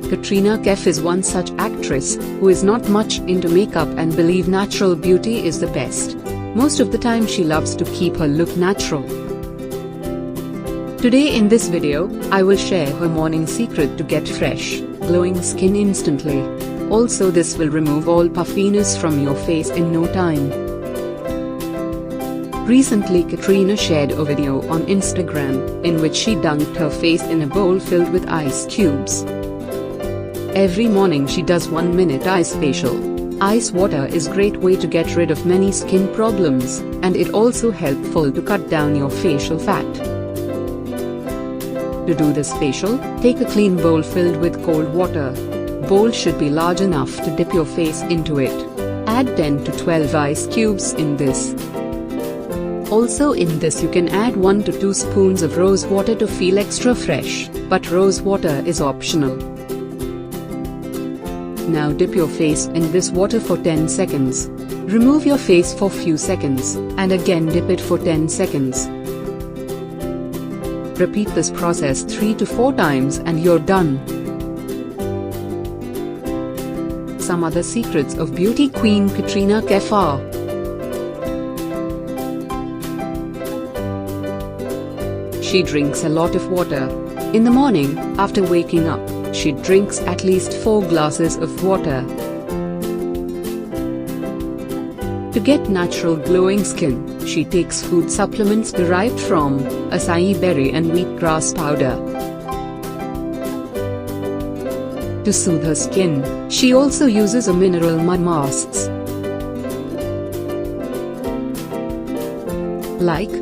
Katrina Kaif is one such actress who is not much into makeup and believe natural beauty is the best. Most of the time she loves to keep her look natural. Today in this video, I will share her morning secret to get fresh, glowing skin instantly. Also this will remove all puffiness from your face in no time. Recently Katrina shared a video on Instagram, in which she dunked her face in a bowl filled with ice cubes. Every morning she does 1-minute ice facial. Ice water is great way to get rid of many skin problems, and it also helpful to cut down your facial fat. To do this facial, take a clean bowl filled with cold water. Bowl should be large enough to dip your face into it. Add 10 to 12 ice cubes in this. Also in this you can add 1 to 2 spoons of rose water to feel extra fresh, but rose water is optional. Now dip your face in this water for 10 seconds. Remove your face for few seconds, and again dip it for 10 seconds. Repeat this process 3 to 4 times and you're done. Some other secrets of beauty queen Katrina Kaif are: she drinks a lot of water. In the morning, after waking up, she drinks at least 4 glasses of water. To get natural glowing skin, she takes food supplements derived from acai berry and wheatgrass powder. To soothe her skin, she also uses a mineral mud masks like